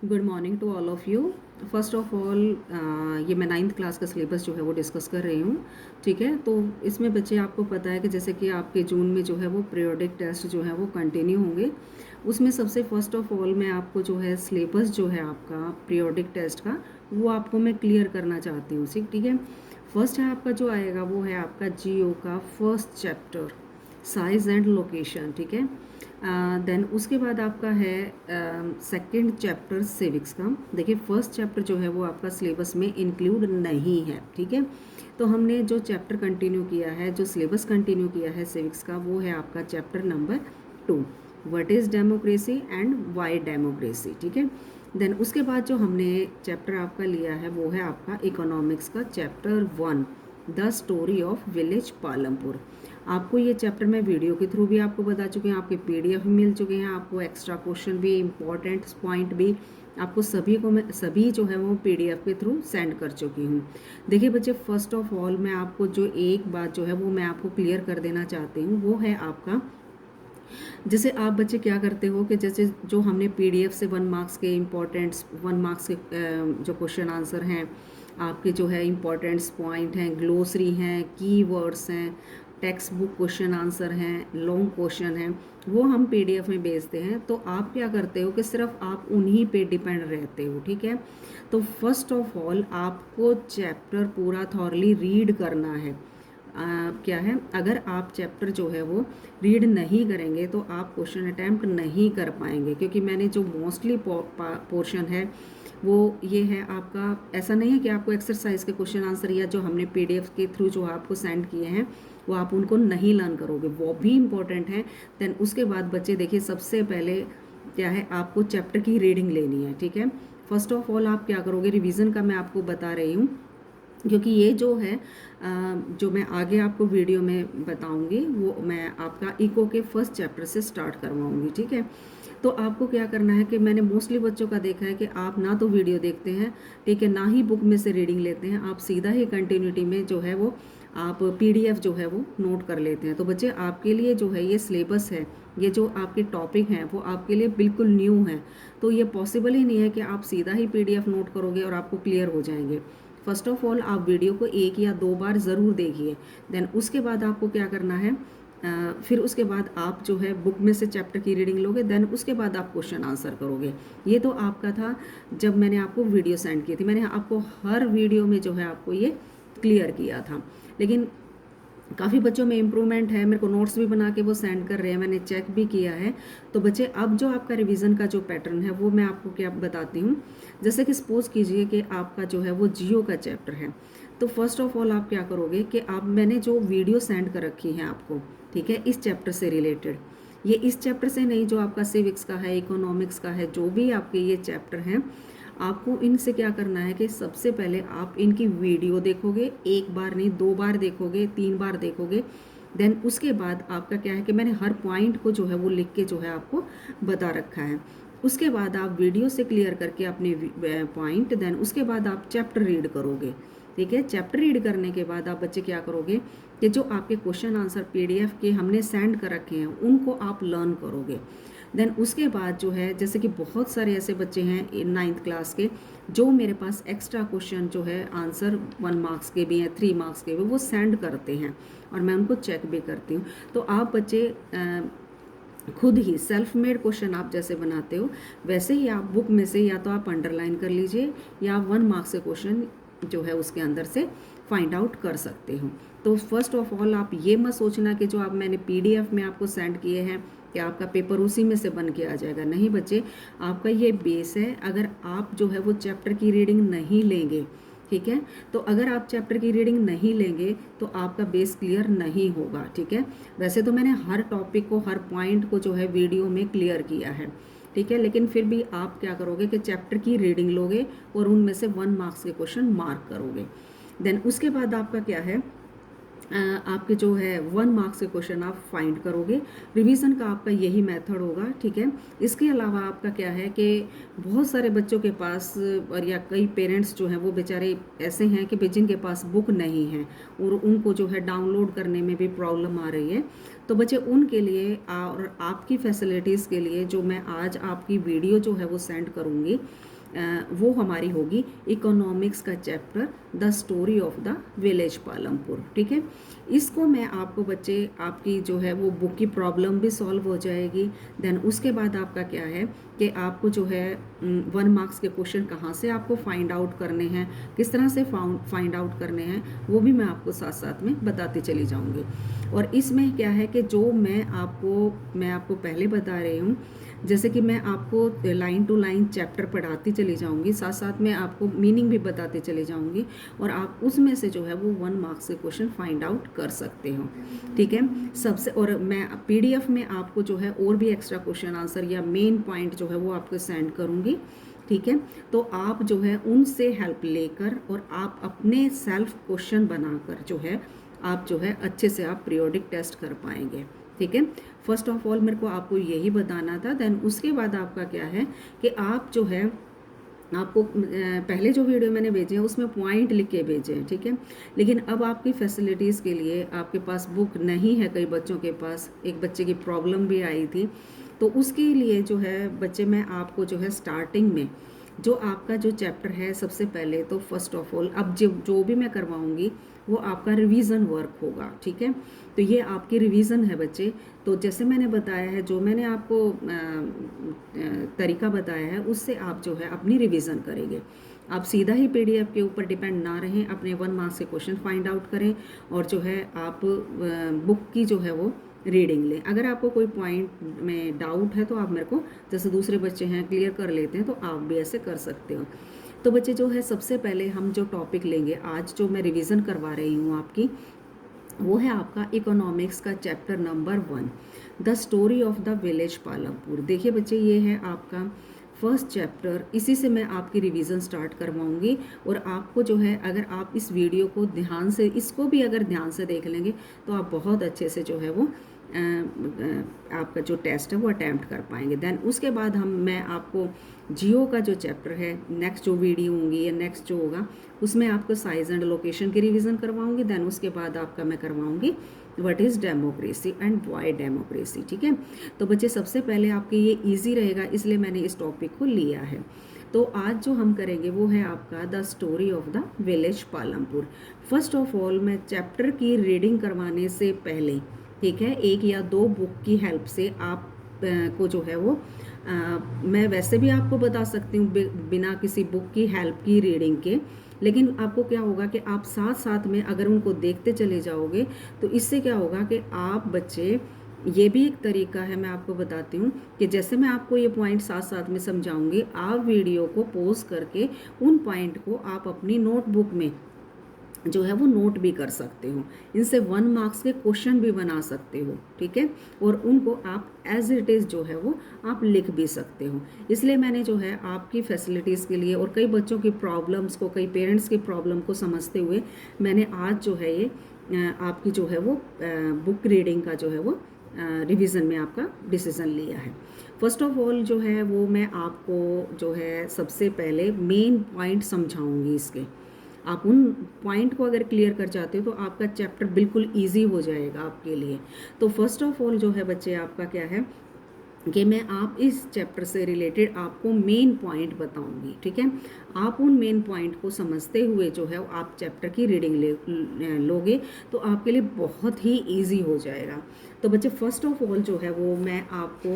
Good morning to all of you. First of all ये मैं 9th class का syllabus जो है वो डिस्कस कर रही हूँ। ठीक है, तो इसमें बच्चे आपको पता है कि जैसे कि आपके जून में जो है वो पीरियोडिक टेस्ट जो है वो कंटिन्यू होंगे। उसमें सबसे फर्स्ट ऑफ ऑल मैं आपको जो है सिलेबस जो है आपका पीरियोडिक टेस्ट का वो आपको मैं क्लियर करना चाहती हूँ। ठीक है, फर्स्ट है आपका जो आएगा वो है आपका जीओ का first chapter size and location. ठीक है, देन उसके बाद आपका है सेकंड चैप्टर सिविक्स का। देखिए फर्स्ट चैप्टर जो है वो आपका सिलेबस में इंक्लूड नहीं है। ठीक है, तो हमने जो चैप्टर कंटिन्यू किया है, जो सिलेबस कंटिन्यू किया है सिविक्स का, वो है आपका chapter number 2, what is democracy and Y democracy. ठीक है, देन उसके बाद जो हमने चैप्टर आपका लिया है वो है आपका इकोनॉमिक्स का chapter 1, the story of village Palampur. आपको ये चैप्टर मैं वीडियो के थ्रू भी आपको बता चुके हैं, आपके पीडीएफ भी मिल चुके हैं, आपको एक्स्ट्रा क्वेश्चन भी, इंपॉर्टेंट पॉइंट भी आपको सभी को मैं सभी जो है वो पीडीएफ के थ्रू सेंड कर चुकी हूँ। देखिए बच्चे, फर्स्ट ऑफ ऑल मैं आपको जो एक बात जो है वो मैं आपको क्लियर कर देना चाहती हूँ, वो है आपका जैसे आप बच्चे क्या करते हो कि जैसे जो हमने पीडीएफ से 1 मार्क्स के इम्पोर्टेंट्स 1 मार्क्स के जो क्वेश्चन आंसर हैं, आपके जो है इम्पोर्टेंट्स पॉइंट हैं, ग्लोसरी हैं, कीवर्ड्स हैं, टेक्स्ट बुक क्वेश्चन आंसर हैं, लॉन्ग क्वेश्चन हैं, वो हम पीडीएफ में भेजते हैं। तो आप क्या करते हो कि सिर्फ आप उन्हीं पे डिपेंड रहते हो। ठीक है, तो फर्स्ट ऑफ ऑल आपको चैप्टर पूरा थॉरली रीड करना है। क्या है, अगर आप चैप्टर जो है वो रीड नहीं करेंगे तो आप क्वेश्चन अटैम्प्ट नहीं कर पाएंगे, क्योंकि मैंने जो मोस्टली पोर्शन है वो ये है आपका। ऐसा नहीं है कि आपको एक्सरसाइज के क्वेश्चन आंसर या जो हमने पीडीएफ के थ्रू जो आपको सेंड किए हैं वो आप उनको नहीं लर्न करोगे, वो भी इम्पोर्टेंट है। देन उसके बाद बच्चे देखिए, सबसे पहले क्या है, आपको चैप्टर की रीडिंग लेनी है। ठीक है, फर्स्ट ऑफ ऑल आप क्या करोगे, रिवीजन का मैं आपको बता रही हूँ, क्योंकि ये जो है जो मैं आगे आपको वीडियो में बताऊंगी वो मैं आपका इको के फर्स्ट चैप्टर से स्टार्ट करवाऊंगी। ठीक है, तो आपको क्या करना है कि मैंने मोस्टली बच्चों का देखा है कि आप ना तो वीडियो देखते हैं, ठीक है, ना ही बुक में से रीडिंग लेते हैं, आप सीधा ही कंटिन्यूटी में जो है वो आप पीडीएफ जो है वो नोट कर लेते हैं। तो बच्चे, आपके लिए जो है ये सिलेबस है, ये जो आपके टॉपिक हैं वो आपके लिए बिल्कुल न्यू है। तो ये पॉसिबल ही नहीं है कि आप सीधा ही पीडीएफ नोट करोगे और आपको क्लियर हो जाएंगे। फर्स्ट ऑफ ऑल आप वीडियो को 1 या 2 बार ज़रूर देखिए। देन उसके बाद आपको क्या करना है, फिर उसके बाद आप जो है बुक में से चैप्टर की रीडिंग लोगे, देन उसके बाद आप क्वेश्चन आंसर करोगे। ये तो आपका था जब मैंने आपको वीडियो सेंड की थी, मैंने आपको हर वीडियो में जो है आपको ये क्लियर किया था। लेकिन काफ़ी बच्चों में इम्प्रूवमेंट है, मेरे को नोट्स भी बना के वो सेंड कर रहे हैं, मैंने चेक भी किया है। तो बच्चे, अब जो आपका रिवीजन का जो पैटर्न है वो मैं आपको क्या बताती हूँ। जैसे कि सपोज कीजिए कि आपका जो है वो जियो का चैप्टर है, तो फर्स्ट ऑफ ऑल आप क्या करोगे कि आप, मैंने जो वीडियो सेंड कर रखी है आपको, ठीक है, इस चैप्टर से रिलेटेड, ये इस चैप्टर से नहीं, जो आपका सिविक्स का है, इकोनॉमिक्स का है, जो भी आपके ये चैप्टर हैं, आपको इनसे क्या करना है कि सबसे पहले आप इनकी वीडियो देखोगे, 1 बार नहीं 2 बार देखोगे, 3 बार देखोगे। देन उसके बाद आपका क्या है कि मैंने हर पॉइंट को जो है वो लिख के जो है आपको बता रखा है। उसके बाद आप वीडियो से क्लियर करके अपने पॉइंट, देन उसके बाद आप चैप्टर रीड करोगे। ठीक है, चैप्टर रीड करने के बाद आप बच्चे क्या करोगे कि जो आपके क्वेश्चन आंसर पीडीएफ के हमने सेंड कर रखे हैं उनको आप लर्न करोगे। देन उसके बाद जो है, जैसे कि बहुत सारे ऐसे बच्चे हैं 9th क्लास के जो मेरे पास एक्स्ट्रा क्वेश्चन जो है आंसर 1 मार्क्स के भी हैं, 3 मार्क्स के भी, वो सेंड करते हैं और मैं उनको चेक भी करती हूँ। तो आप बच्चे खुद ही सेल्फ मेड क्वेश्चन आप जैसे बनाते हो वैसे ही आप बुक में से या तो आप अंडरलाइन कर लीजिए या 1 मार्क्स के क्वेश्चन जो है उसके अंदर से फाइंड आउट कर सकते हो। तो फर्स्ट ऑफ ऑल आप ये मत सोचना कि जो आप मैंने पीडीएफ में आपको सेंड किए हैं कि आपका पेपर उसी में से बन के आ जाएगा। नहीं बच्चे, आपका ये बेस है। अगर आप जो है वो चैप्टर की रीडिंग नहीं लेंगे, ठीक है, तो अगर आप चैप्टर की रीडिंग नहीं लेंगे तो आपका बेस क्लियर नहीं होगा। ठीक है, वैसे तो मैंने हर टॉपिक को, हर पॉइंट को जो है वीडियो में क्लियर किया है, ठीक है, लेकिन फिर भी आप क्या करोगे कि चैप्टर की रीडिंग लोगे और उनमें से 1 मार्क्स के क्वेश्चन मार्क करोगे। देन उसके बाद आपका क्या है, आपके जो है 1 मार्क्स के क्वेश्चन आप फाइंड करोगे। रिवीजन का आपका यही मेथड होगा, ठीक है। इसके अलावा आपका क्या है कि बहुत सारे बच्चों के पास और या कई पेरेंट्स जो हैं वो बेचारे ऐसे हैं कि जिनके पास बुक नहीं है और उनको जो है डाउनलोड करने में भी प्रॉब्लम आ रही है। तो बच्चे उनके लिए और आपकी फैसिलिटीज़ के लिए जो मैं आज आपकी वीडियो जो है वो सेंड करूँगी, वो हमारी होगी इकोनॉमिक्स का chapter the story of the village Palampur, ठीक है। इसको मैं आपको बच्चे आपकी जो है वो बुक की प्रॉब्लम भी सॉल्व हो जाएगी। देन उसके बाद आपका क्या है कि आपको जो है 1 मार्क्स के क्वेश्चन कहाँ से आपको फाइंड आउट करने हैं, किस तरह से फाइंड आउट करने हैं, वो भी मैं आपको साथ साथ में बताती चली जाऊँगी। और इसमें क्या है कि जो मैं आपको पहले बता रही हूँ, जैसे कि मैं आपको लाइन टू लाइन चैप्टर पढ़ाती चली जाऊंगी, साथ साथ में आपको मीनिंग भी बताते चली जाऊंगी और आप उसमें से जो है वो 1 मार्क्स के क्वेश्चन फाइंड आउट कर सकते हो, ठीक है। सबसे और मैं पीडीएफ में आपको जो है और भी एक्स्ट्रा क्वेश्चन आंसर या मेन पॉइंट जो है वो आपको सेंड करूँगी, ठीक है। तो आप जो है उनसे हेल्प लेकर और आप अपने सेल्फ क्वेश्चन बनाकर जो है आप जो है अच्छे से आप पीरियोडिक टेस्ट कर पाएंगे, ठीक है। फर्स्ट ऑफ ऑल मेरे को आपको यही बताना था। देन उसके बाद आपका क्या है कि आप जो है आपको पहले जो वीडियो मैंने भेजे हैं उसमें पॉइंट लिख के भेजे हैं, ठीक है। लेकिन अब आपकी फैसिलिटीज़ के लिए आपके पास बुक नहीं है, कई बच्चों के पास, एक बच्चे की प्रॉब्लम भी आई थी, तो उसके लिए जो है बच्चे मैं आपको जो है स्टार्टिंग में जो आपका जो चैप्टर है सबसे पहले तो फर्स्ट ऑफ ऑल अब जो भी मैं करवाऊँगी वो आपका रिवीजन वर्क होगा, ठीक है। तो ये आपकी रिवीजन है बच्चे। तो जैसे मैंने बताया है, जो मैंने आपको तरीका बताया है उससे आप जो है अपनी रिवीजन करेंगे। आप सीधा ही पीडीएफ के ऊपर डिपेंड ना रहें, अपने 1 मार्क्स के क्वेश्चन फाइंड आउट करें और जो है आप बुक की जो है वो रीडिंग लें। अगर आपको कोई पॉइंट में डाउट है तो आप मेरे को, जैसे दूसरे बच्चे हैं क्लियर कर लेते हैं, तो आप भी ऐसे कर सकते हो। तो बच्चे जो है सबसे पहले हम जो टॉपिक लेंगे आज, जो मैं रिवीजन करवा रही हूँ आपकी, वो है आपका इकोनॉमिक्स का chapter number 1 the story of the village Palampur. देखिए बच्चे ये है आपका फर्स्ट चैप्टर, इसी से मैं आपकी रिवीजन स्टार्ट करवाऊंगी और आपको जो है अगर आप इस वीडियो को ध्यान से, इसको भी अगर ध्यान से देख लेंगे तो आप बहुत अच्छे से जो है वो आपका जो टेस्ट है वो अटैम्प्ट कर पाएंगे। देन उसके बाद मैं आपको जियो का जो चैप्टर है, नेक्स्ट जो वीडियो होंगी या नेक्स्ट जो होगा उसमें आपको साइज एंड लोकेशन की रिवीजन करवाऊंगी। देन उसके बाद आपका मैं करवाऊंगी what is democracy and why democracy, ठीक है। तो बच्चे सबसे पहले आपके ये ईजी रहेगा, इसलिए मैंने इस टॉपिक को लिया है। तो आज जो हम करेंगे वो है आपका the story of the village Palampur. First of all मैं चैप्टर की रीडिंग करवाने से पहले, ठीक है, 1 या 2 बुक की हेल्प से आप को जो है वो मैं वैसे भी आपको बता सकती हूँ बिना किसी बुक की हेल्प की रीडिंग के, लेकिन आपको क्या होगा कि आप साथ साथ में अगर उनको देखते चले जाओगे तो इससे क्या होगा कि आप बच्चे, ये भी एक तरीका है, मैं आपको बताती हूँ कि जैसे मैं आपको ये पॉइंट साथ साथ में समझाऊंगी, आप वीडियो को पॉज करके उन पॉइंट को आप अपनी नोटबुक में जो है वो नोट भी कर सकते हो, इनसे 1 मार्क्स के क्वेश्चन भी बना सकते हो, ठीक है। और उनको आप एज इट इज़ जो है वो आप लिख भी सकते हो। इसलिए मैंने जो है आपकी फैसिलिटीज़ के लिए और कई बच्चों की प्रॉब्लम्स को, कई पेरेंट्स की प्रॉब्लम को समझते हुए मैंने आज जो है ये आपकी जो है वो बुक रीडिंग का जो है वो रिवीजन में आपका डिसीज़न लिया है। फर्स्ट ऑफ ऑल जो है वो मैं आपको जो है सबसे पहले मेन पॉइंट समझाऊंगी इसके। आप उन पॉइंट को अगर क्लियर कर जाते हो तो आपका चैप्टर बिल्कुल इजी हो जाएगा आपके लिए। तो फर्स्ट ऑफ ऑल जो है बच्चे आपका क्या है कि मैं आप इस चैप्टर से रिलेटेड आपको मेन पॉइंट बताऊंगी, ठीक है। आप उन मेन पॉइंट को समझते हुए जो है आप चैप्टर की रीडिंग लोगे तो आपके लिए बहुत ही इजी हो जाएगा। तो बच्चे फर्स्ट ऑफ ऑल जो है वो मैं आपको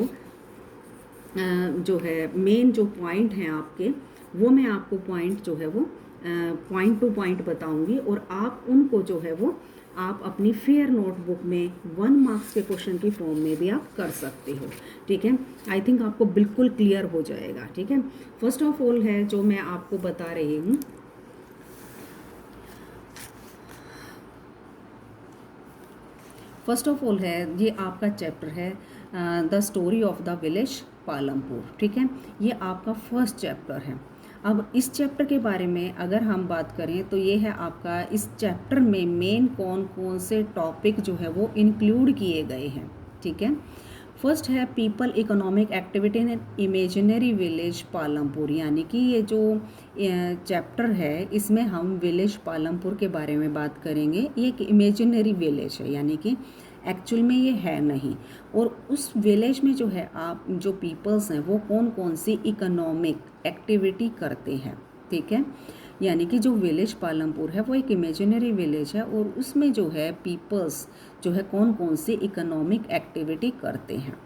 जो है मेन जो पॉइंट हैं आपके, वो मैं आपको पॉइंट जो है वो पॉइंट टू पॉइंट बताऊंगी और आप उनको जो है वो आप अपनी फेयर नोटबुक में 1 मार्क्स के क्वेश्चन की फॉर्म में भी आप कर सकते हो, ठीक है। आई थिंक आपको बिल्कुल क्लियर हो जाएगा, ठीक है। फर्स्ट ऑफ ऑल है जो मैं आपको बता रही हूँ, फर्स्ट ऑफ ऑल है ये आपका चैप्टर है the story of the village Palampur, ठीक है। ये आपका फर्स्ट चैप्टर है। अब इस चैप्टर के बारे में अगर हम बात करें तो ये है आपका, इस चैप्टर में मेन कौन कौन से टॉपिक जो है वो इंक्लूड किए गए हैं, ठीक है। फर्स्ट है people economic activity in imaginary village Palampur, यानी कि ये जो चैप्टर है इसमें हम विलेज पालमपुर के बारे में बात करेंगे। ये एक इमेजिनरी विलेज है, यानी कि एक्चुअल में ये है नहीं, और उस विलेज में जो है आप जो पीपल्स हैं वो कौन कौन सी इकोनॉमिक एक्टिविटी करते हैं, ठीक है। यानी कि जो विलेज पालमपुर है वो एक इमेजिनरी विलेज है, और उसमें जो है पीपल्स जो है कौन कौन सी इकोनॉमिक एक्टिविटी करते हैं।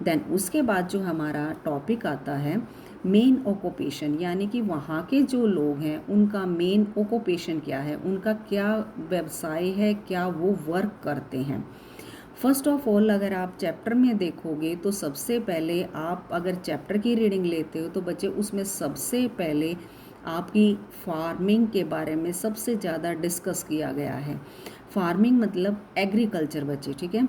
देन उसके बाद जो हमारा टॉपिक आता है मेन ऑक्यूपेशन, यानी कि वहाँ के जो लोग हैं उनका मेन ऑक्यूपेशन क्या है, उनका क्या व्यवसाय है, क्या वो वर्क करते हैं। फर्स्ट ऑफ ऑल अगर आप चैप्टर में देखोगे तो सबसे पहले आप अगर चैप्टर की रीडिंग लेते हो तो बच्चे उसमें सबसे पहले आपकी फार्मिंग के बारे में सबसे ज़्यादा डिस्कस किया गया है। फार्मिंग मतलब एग्रीकल्चर बच्चे, ठीक है।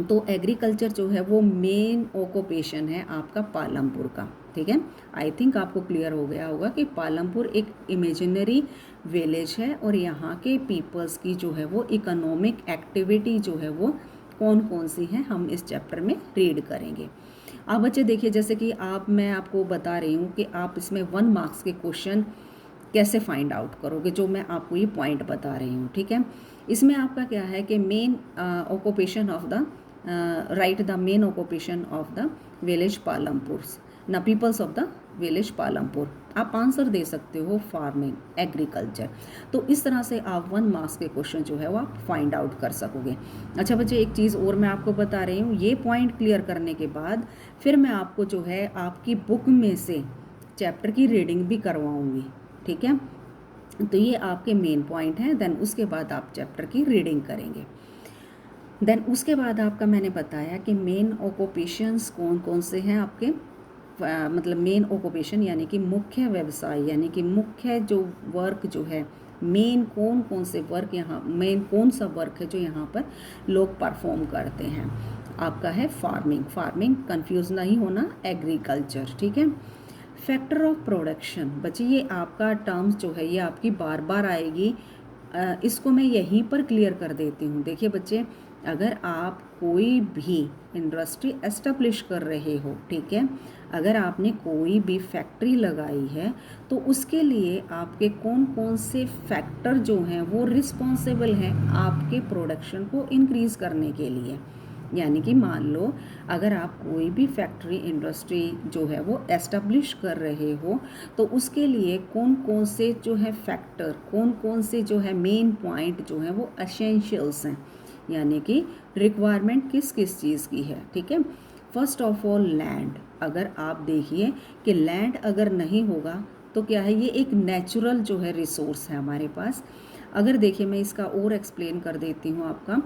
तो एग्रीकल्चर जो है वो मेन ऑक्यूपेशन है आपका पालमपुर का, ठीक है। आई थिंक आपको क्लियर हो गया होगा कि पालमपुर एक इमेजिनरी विलेज है, और यहाँ के पीपल्स की जो है वो इकोनॉमिक एक्टिविटी जो है वो कौन कौन सी हैं हम इस चैप्टर में रीड करेंगे। अब बच्चे देखिए, जैसे कि मैं आपको बता रही हूँ कि आप इसमें 1 मार्क्स के क्वेश्चन कैसे फाइंड आउट करोगे, जो मैं आपको ये पॉइंट बता रही हूँ, ठीक है। इसमें आपका क्या है कि main occupation of the right the main occupation of the village Palampur ना peoples of the village Palampur. आप आंसर दे सकते हो फार्मिंग, एग्रीकल्चर। तो इस तरह से आप 1 मार्क्स के क्वेश्चन जो है वो आप फाइंड आउट कर सकोगे। अच्छा बच्चे, एक चीज़ और मैं आपको बता रही हूँ, ये पॉइंट क्लियर करने के बाद फिर मैं आपको जो है आपकी बुक में से चैप्टर की रीडिंग भी करवाऊँगी, ठीक है। तो ये आपके मेन पॉइंट हैं। देन उसके बाद आप चैप्टर की रीडिंग करेंगे। देन उसके बाद आपका मैंने बताया कि मेन ऑक्यूपेशंस कौन कौन से हैं आपके, मतलब मेन ऑक्यूपेशन यानी कि मुख्य व्यवसाय, यानी कि मुख्य जो वर्क जो है, मेन कौन कौन से वर्क यहाँ, मेन कौन सा वर्क है जो यहाँ पर लोग परफॉर्म करते हैं, आपका है फार्मिंग। फार्मिंग कंफ्यूज नहीं होना, एग्रीकल्चर, ठीक है। फैक्टर ऑफ प्रोडक्शन बच्चे, ये आपका टर्म्स जो है ये आपकी बार बार आएगी, इसको मैं यहीं पर क्लियर कर देती हूँ। देखिए बच्चे, अगर आप कोई भी इंडस्ट्री एस्टेब्लिश कर रहे हो, ठीक है, अगर आपने कोई भी फैक्ट्री लगाई है तो उसके लिए आपके कौन कौन से फैक्टर जो हैं वो रिस्पॉन्सिबल हैं आपके प्रोडक्शन को इंक्रीज़ करने के लिए। यानी कि मान लो अगर आप कोई भी फैक्ट्री इंडस्ट्री जो है वो एस्टेब्लिश कर रहे हो तो उसके लिए कौन कौन से जो है फैक्टर, कौन कौन से जो है मेन पॉइंट जो है वो एसेंशियल्स हैं, यानी कि रिक्वायरमेंट किस किस चीज़ की है, ठीक है। फर्स्ट ऑफ ऑल लैंड, अगर आप देखिए कि लैंड अगर नहीं होगा तो क्या है, ये एक नेचुरल जो है रिसोर्स है हमारे पास। अगर देखिए मैं इसका और एक्सप्लेन कर देती हूँ आपका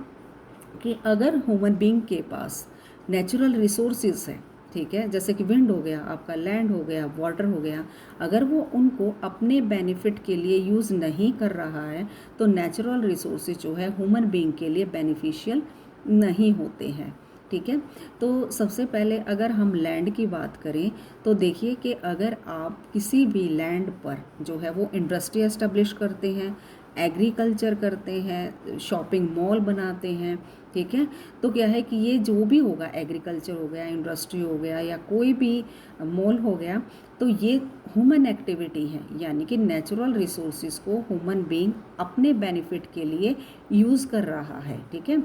कि अगर ह्यूमन बीइंग के पास नेचुरल रिसोर्सेज है, ठीक है, जैसे कि विंड हो गया आपका, लैंड हो गया, वाटर हो गया, अगर वो उनको अपने बेनिफिट के लिए यूज़ नहीं कर रहा है तो नेचुरल रिसोर्सेज जो है ह्यूमन बीइंग के लिए बेनिफिशियल नहीं होते हैं, ठीक है। तो सबसे पहले अगर हम लैंड की बात करें तो देखिए कि अगर आप किसी भी लैंड पर जो है वो इंडस्ट्री एस्टेब्लिश करते हैं, एग्रीकल्चर करते हैं, शॉपिंग मॉल बनाते हैं, ठीक है, तो क्या है कि ये जो भी होगा, एग्रीकल्चर हो गया, इंडस्ट्री हो गया या कोई भी मॉल हो गया, तो ये ह्यूमन एक्टिविटी है, यानी कि नेचुरल रिसोर्सेज को ह्यूमन बीइंग अपने बेनिफिट के लिए यूज़ कर रहा है, ठीक है।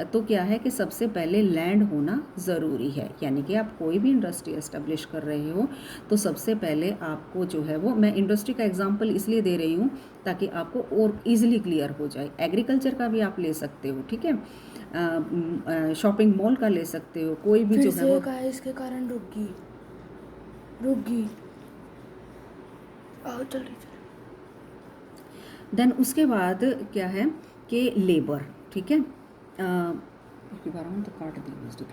तो क्या है कि सबसे पहले लैंड होना ज़रूरी है, यानी कि आप कोई भी इंडस्ट्री एस्टेब्लिश कर रहे हो तो सबसे पहले आपको जो है वो, मैं इंडस्ट्री का एग्जांपल इसलिए दे रही हूँ ताकि आपको और इजीली क्लियर हो जाए। एग्रीकल्चर का भी आप ले सकते हो, ठीक है, शॉपिंग मॉल का ले सकते हो, कोई भी जो है वो। इसके कारण रुक गई आओ चल रही। देन उसके बाद क्या है कि लेबर, ठीक है, तो काट दी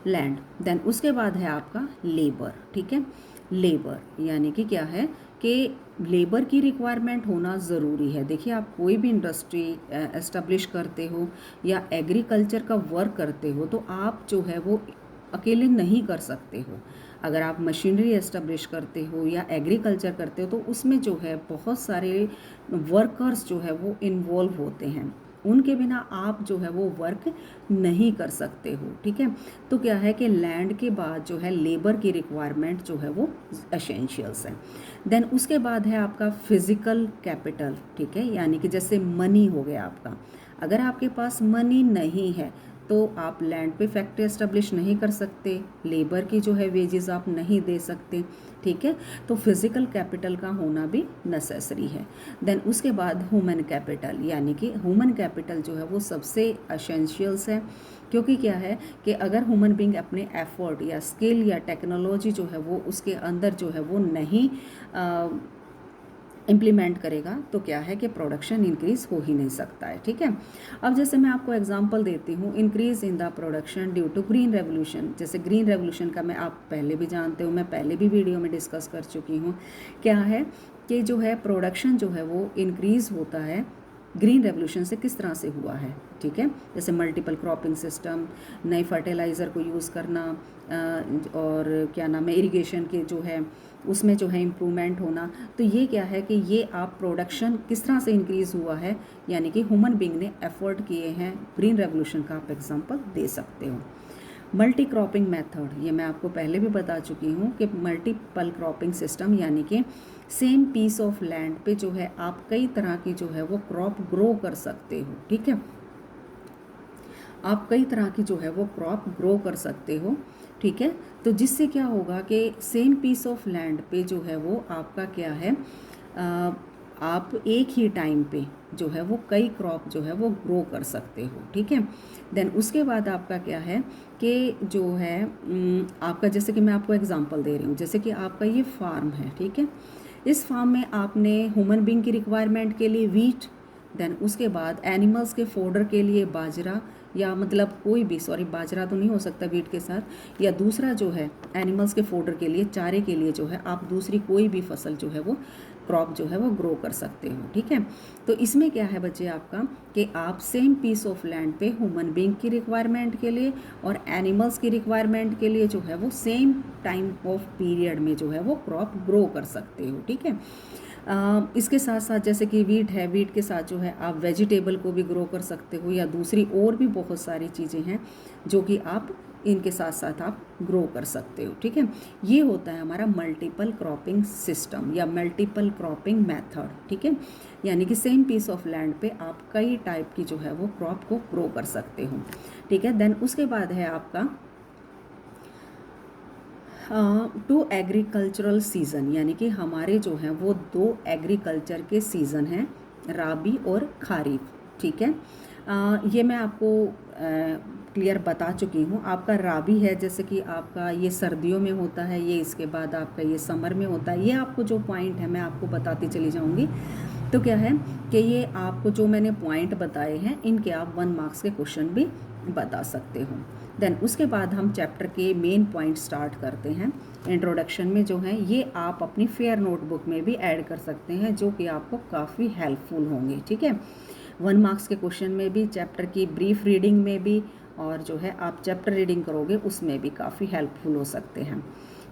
लैंड। देन उसके बाद है आपका लेबर, ठीक है। लेबर यानी कि क्या है कि लेबर की रिक्वायरमेंट होना ज़रूरी है। देखिए आप कोई भी इंडस्ट्री एस्टेब्लिश करते हो या एग्रीकल्चर का वर्क करते हो तो आप जो है वो अकेले नहीं कर सकते हो, अगर आप मशीनरी एस्टेब्लिश करते हो या एग्रीकल्चर करते हो तो उसमें जो है बहुत सारे वर्कर्स जो है वो इन्वॉल्व होते हैं, उनके बिना आप जो है वो वर्क नहीं कर सकते हो। ठीक है, तो क्या है कि लैंड के बाद जो है लेबर की रिक्वायरमेंट जो है वो एसेंशियल्स है। देन उसके बाद है आपका फिजिकल कैपिटल। ठीक है, यानी कि जैसे मनी हो गया आपका, अगर आपके पास मनी नहीं है तो आप लैंड पे फैक्ट्री एस्टेब्लिश नहीं कर सकते, लेबर की जो है वेजेस आप नहीं दे सकते। ठीक है, तो फिजिकल कैपिटल का होना भी नेसेसरी है। देन उसके बाद ह्यूमन कैपिटल, यानी कि ह्यूमन कैपिटल जो है वो सबसे एसेंशियल्स है, क्योंकि क्या है कि अगर ह्यूमन बीइंग अपने एफर्ट या स्किल या टेक्नोलॉजी जो है वो उसके अंदर जो है वो नहीं इम्प्लीमेंट करेगा तो क्या है कि प्रोडक्शन इंक्रीज़ हो ही नहीं सकता है। ठीक है, अब जैसे मैं आपको एग्जांपल देती हूँ, increase in the production due to green revolution. जैसे ग्रीन रेवोल्यूशन का मैं आप पहले भी जानते हो, मैं पहले भी वीडियो में डिस्कस कर चुकी हूँ। क्या है कि जो है प्रोडक्शन जो है वो इंक्रीज़ होता है ग्रीन रेवोल्यूशन से किस तरह से हुआ है। ठीक है, जैसे मल्टीपल क्रॉपिंग सिस्टम, नए फर्टिलाइज़र को यूज़ करना, और क्या नाम है इरिगेशन के जो है उसमें जो है इम्प्रूवमेंट होना। तो ये क्या है कि ये आप प्रोडक्शन किस तरह से इंक्रीज़ हुआ है, यानी कि ह्यूमन बीइंग ने एफर्ट किए हैं। ग्रीन रेवोल्यूशन का आप एग्जांपल दे सकते हो। मल्टी क्रॉपिंग मेथड, ये मैं आपको पहले भी बता चुकी हूँ कि मल्टीपल क्रॉपिंग सिस्टम यानी कि सेम पीस ऑफ लैंड पे जो है आप कई तरह की जो है वो क्रॉप ग्रो कर सकते हो। ठीक है, आप कई तरह की जो है वो क्रॉप ग्रो कर सकते हो। ठीक है, तो जिससे क्या होगा कि सेम पीस ऑफ लैंड पे जो है वो आपका क्या है, आप एक ही टाइम पे जो है वो कई क्रॉप जो है वो ग्रो कर सकते हो। ठीक है, देन उसके बाद आपका क्या है कि जो है आपका, जैसे कि मैं आपको एग्जांपल दे रही हूँ, जैसे कि आपका ये फार्म है। ठीक है, इस फार्म में आपने ह्यूमन बीइंग की रिक्वायरमेंट के लिए वीट, देन उसके बाद एनिमल्स के फोडर के लिए बाजरा, या मतलब कोई भी, सॉरी बाजरा तो नहीं हो सकता वीट के साथ, या दूसरा जो है एनिमल्स के फोडर के लिए, चारे के लिए जो है आप दूसरी कोई भी फसल जो है वो क्रॉप जो है वो ग्रो कर सकते हो। ठीक है, तो इसमें क्या है बच्चे आपका कि आप सेम पीस ऑफ लैंड पे ह्यूमन बीइंग की रिक्वायरमेंट के लिए और एनिमल्स की रिक्वायरमेंट के लिए जो है वो सेम टाइम ऑफ पीरियड में जो है वो क्रॉप ग्रो कर सकते हो। ठीक है, इसके साथ साथ जैसे कि वीट है, वीट के साथ जो है आप वेजिटेबल को भी ग्रो कर सकते हो, या दूसरी और भी बहुत सारी चीज़ें हैं जो कि आप इनके साथ साथ आप ग्रो कर सकते हो। ठीक है, ये होता है हमारा मल्टीपल क्रॉपिंग सिस्टम या मल्टीपल क्रॉपिंग मेथड। ठीक है, यानी कि सेम पीस ऑफ लैंड पे आप कई टाइप की जो है वो क्रॉप को ग्रो कर सकते हो। ठीक है, देन उसके बाद है आपका टू एग्रीकल्चरल सीज़न, यानी कि हमारे जो हैं वो दो एग्रीकल्चर के सीज़न हैं, राबी और खारिफ। ठीक है, ये मैं आपको क्लियर बता चुकी हूँ। आपका राबी है जैसे कि आपका ये सर्दियों में होता है, ये इसके बाद आपका ये समर में होता है। ये आपको जो पॉइंट है मैं आपको बताती चली जाऊँगी। तो क्या है कि ये आपको जो मैंने पॉइंट बताए हैं इनके आप 1 मार्क्स के क्वेश्चन भी बता सकते हो। देन उसके बाद हम चैप्टर के मेन पॉइंट स्टार्ट करते हैं। इंट्रोडक्शन में जो है ये आप अपनी फेयर नोटबुक में भी ऐड कर सकते हैं, जो कि आपको काफ़ी हेल्पफुल होंगे। ठीक है, 1 मार्क्स के क्वेश्चन में भी, चैप्टर की ब्रीफ रीडिंग में भी, और जो है आप चैप्टर रीडिंग करोगे उसमें भी काफ़ी हेल्पफुल हो सकते हैं।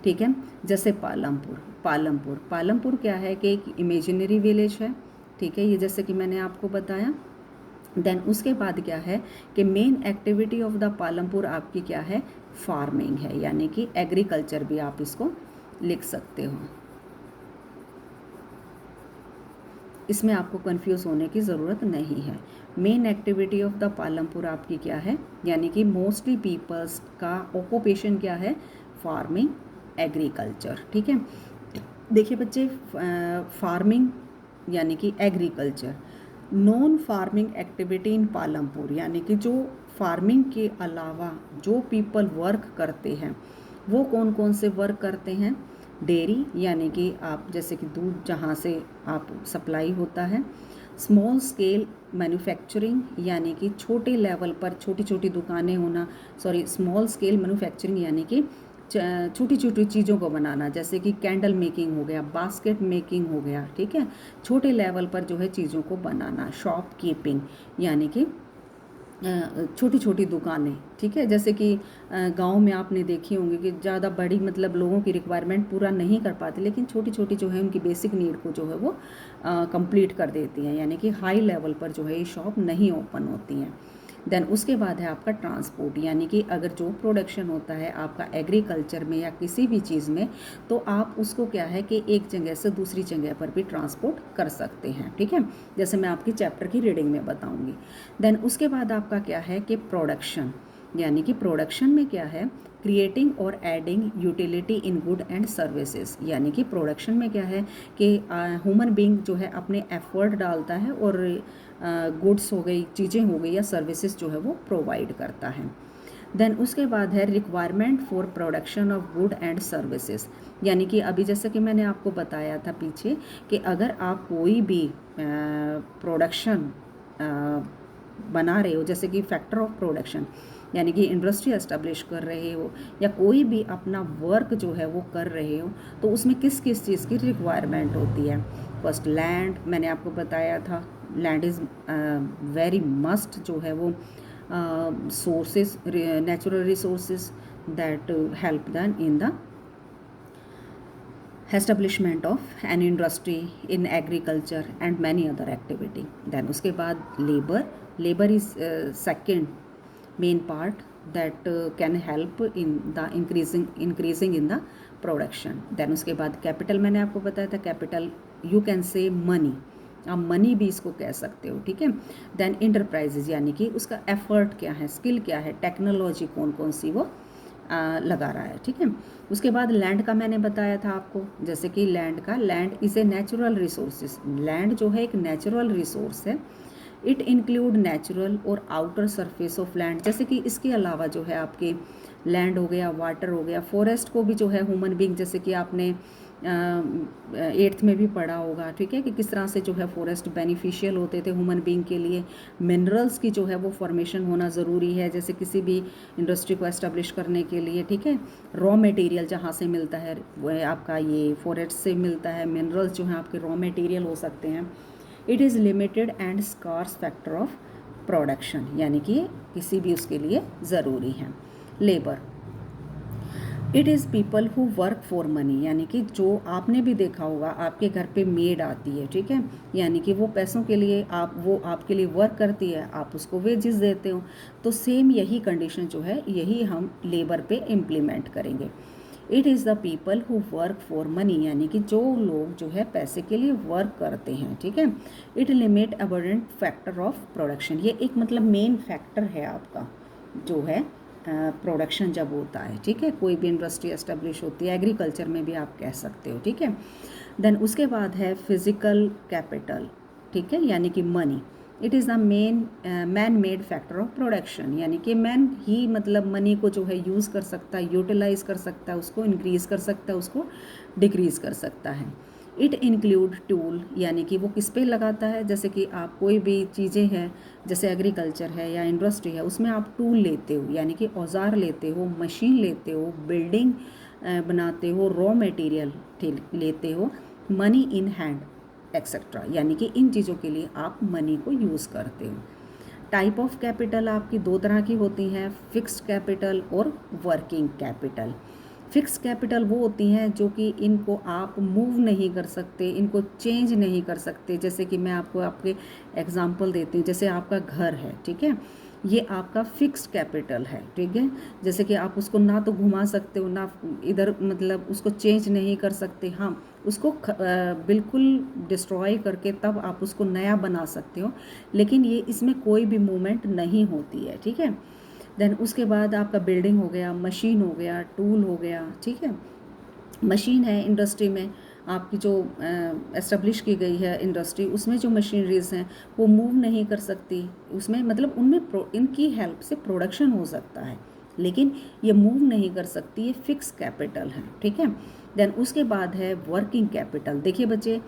ठीक है, जैसे पालमपुर क्या है कि एक इमेजिनरी विलेज है। ठीक है, ये जैसे कि मैंने आपको बताया। देन उसके बाद क्या है कि main activity of the Palampur आपकी क्या है, फार्मिंग है, यानी कि एग्रीकल्चर भी आप इसको लिख सकते हो। इसमें आपको कंफ्यूज होने की ज़रूरत नहीं है। Main activity of the Palampur आपकी क्या है, यानी कि मोस्टली पीपल्स का ऑक्यूपेशन क्या है, फार्मिंग, एग्रीकल्चर। ठीक है, देखिए बच्चे, फार्मिंग यानी कि agriculture, non farming activity in Palampur, यानी कि जो फार्मिंग के अलावा जो पीपल वर्क करते हैं वो कौन कौन से वर्क करते हैं, डेयरी यानी कि आप जैसे कि दूध जहाँ से आप सप्लाई होता है, स्मॉल स्केल मैन्युफैक्चरिंग यानी कि छोटे लेवल पर छोटी छोटी दुकानें होना, स्मॉल स्केल मैन्युफैक्चरिंग यानी कि छोटी छोटी चीज़ों को बनाना, जैसे कि कैंडल मेकिंग हो गया, बास्केट मेकिंग हो गया। ठीक है, छोटे लेवल पर जो है चीज़ों को बनाना। शॉप कीपिंग यानी कि छोटी छोटी दुकानें, ठीक है, जैसे कि गांव में आपने देखी होंगी कि ज़्यादा बड़ी मतलब लोगों की रिक्वायरमेंट पूरा नहीं कर पाती, लेकिन छोटी छोटी जो है उनकी बेसिक नीड को जो है वो कंप्लीट कर देती हैं, यानी कि हाई लेवल पर जो है ये शॉप नहीं ओपन होती हैं। देन उसके बाद है आपका ट्रांसपोर्ट, यानी कि अगर जो प्रोडक्शन होता है आपका एग्रीकल्चर में या किसी भी चीज़ में, तो आप उसको क्या है कि एक जगह से दूसरी जगह पर भी ट्रांसपोर्ट कर सकते हैं, ठीक है, जैसे मैं आपकी चैप्टर की रीडिंग में बताऊंगी। देन उसके बाद आपका क्या है कि प्रोडक्शन, यानी कि प्रोडक्शन में क्या है, क्रिएटिंग और adding utility in good and services, यानी कि प्रोडक्शन में क्या है कि ह्यूमन बीइंग जो है अपने एफर्ट डालता है और गुड्स हो गई, चीज़ें हो गई या सर्विसेज जो है वो प्रोवाइड करता है। देन उसके बाद है requirement for production of good and services, यानी कि अभी जैसे कि मैंने आपको बताया था पीछे कि अगर आप कोई भी प्रोडक्शन बना रहे हो, जैसे कि फैक्टर ऑफ प्रोडक्शन, यानी कि इंडस्ट्री एस्टेब्लिश कर रहे हो या कोई भी अपना वर्क जो है वो कर रहे हो, तो उसमें किस किस चीज़ की रिक्वायरमेंट होती है। फर्स्ट लैंड, मैंने आपको बताया था लैंड इज़ वेरी मस्ट जो है वो sources, natural resources that help than in the establishment of an industry in agriculture and many other activity. Then उसके बाद labor is second main part that can help in the increasing in the production. Then उसके बाद capital, मैंने आपको बताया था capital you can say money, आप money भी इसको कह सकते हो, ठीक है। देन इंटरप्राइजेज, यानी कि उसका एफर्ट क्या है, स्किल क्या है, टेक्नोलॉजी कौन कौन सी वो लगा रहा है, ठीक है। उसके बाद लैंड का मैंने बताया था आपको, जैसे कि land is a natural resources, land जो है एक नेचुरल रिसोर्स है। इट इंक्लूड नेचुरल और आउटर सरफेस ऑफ लैंड, जैसे कि इसके अलावा जो है आपके लैंड हो गया, वाटर हो गया, फॉरेस्ट को भी जो है ह्यूमन बीइंग, जैसे कि आपने 8th में भी पढ़ा होगा, ठीक है, कि किस तरह से जो है फॉरेस्ट बेनिफिशियल होते थे ह्यूमन बीइंग के लिए। मिनरल्स की जो है वो फॉर्मेशन होना ज़रूरी है, जैसे किसी भी इंडस्ट्री को एस्टेब्लिश करने के लिए, ठीक है। रॉ मटेरियल जहाँ से मिलता है वो आपका ये फॉरेस्ट से मिलता है, मिनरल्स जो हैं आपके रॉ मटेरियल हो सकते हैं। It is limited and scarce factor of production, यानी कि किसी भी उसके लिए ज़रूरी है। Labour, it is people who work for money, यानी कि जो आपने भी देखा होगा आपके घर पे मेड आती है, ठीक है, यानी कि वो पैसों के लिए वो आपके लिए वर्क करती है, आप उसको वेजेस देते हो। तो सेम यही कंडीशन जो है यही हम लेबर पे इम्प्लीमेंट करेंगे। It is the people who work for money, यानी कि जो लोग जो है पैसे के लिए वर्क करते हैं, ठीक है। It limit abundant factor of production, ये एक मतलब मेन फैक्टर है आपका जो है प्रोडक्शन जब होता है, ठीक है, कोई भी इंडस्ट्री एस्टेब्लिश होती है, एग्रीकल्चर में भी आप कह सकते हो, ठीक है। देन उसके बाद है फिजिकल कैपिटल, ठीक है, यानी कि money. It is the man made factor of production, यानी कि मैन ही मतलब मनी को जो है यूज़ कर सकता है, यूटिलाइज कर सकता है, उसको इंक्रीज़ कर सकता है, उसको डिक्रीज़ कर सकता है। इट इंक्लूड टूल, यानी कि वो किस पे लगाता है, जैसे कि आप कोई भी चीज़ें हैं, जैसे एग्रीकल्चर है या इंडस्ट्री है, उसमें आप टूल लेते हो, यानी कि औजार लेते हो, मशीन लेते हो, बिल्डिंग बनाते हो, रॉ मटेरियल लेते हो, मनी इन हैंड एक्सेट्रा, यानी कि इन चीज़ों के लिए आप मनी को यूज़ करते हो। टाइप ऑफ कैपिटल आपकी दो तरह की होती हैं, फिक्स्ड कैपिटल और वर्किंग कैपिटल। फिक्स कैपिटल वो होती हैं जो कि इनको आप मूव नहीं कर सकते, इनको चेंज नहीं कर सकते। जैसे कि मैं आपको आपके एग्जांपल देती हूँ, जैसे आपका घर है, ठीक है, ये आपका फिक्स्ड कैपिटल है, ठीक है, जैसे कि आप उसको ना तो घुमा सकते हो ना इधर मतलब उसको चेंज नहीं कर सकते, हाँ उसको बिल्कुल डिस्ट्रॉय करके तब आप उसको नया बना सकते हो, लेकिन ये इसमें कोई भी मूवमेंट नहीं होती है, ठीक है। देन उसके बाद आपका बिल्डिंग हो गया, मशीन हो गया, टूल हो गया, ठीक है। मशीन है इंडस्ट्री में आपकी जो एस्टेब्लिश की गई है इंडस्ट्री, उसमें जो मशीनरीज हैं वो मूव नहीं कर सकती, उसमें मतलब उनमें इनकी हेल्प से प्रोडक्शन हो सकता है, लेकिन ये मूव नहीं कर सकती, ये फिक्स कैपिटल है, ठीक है। देन उसके बाद है वर्किंग कैपिटल। देखिए बच्चे,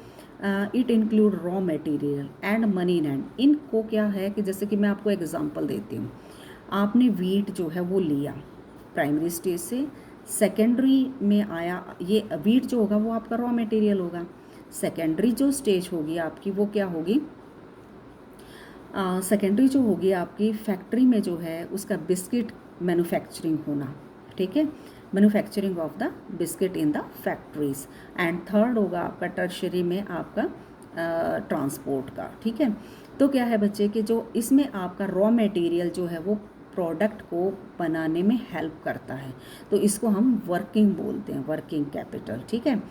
it include raw material and money in hand. इनको क्या है कि जैसे कि मैं आपको एग्जांपल देती हूँ, आपने वीट जो है वो लिया प्राइमरी स्टेज से, सेकेंडरी में आया, ये वीट जो होगा वो आपका रॉ मटेरियल होगा। सेकेंडरी जो स्टेज होगी आपकी वो क्या होगी, सेकेंडरी जो होगी आपकी फैक्ट्री में जो है उसका बिस्किट मैन्युफैक्चरिंग होना, ठीक है, manufacturing of the biscuit in the factories. And third होगा आपका टर्शरी में आपका ट्रांसपोर्ट का, ठीक है। तो क्या है बच्चे कि जो इसमें आपका रॉ मटेरियल जो है वो प्रोडक्ट को बनाने में हेल्प करता है, तो इसको हम वर्किंग बोलते हैं, वर्किंग कैपिटल, ठीक है।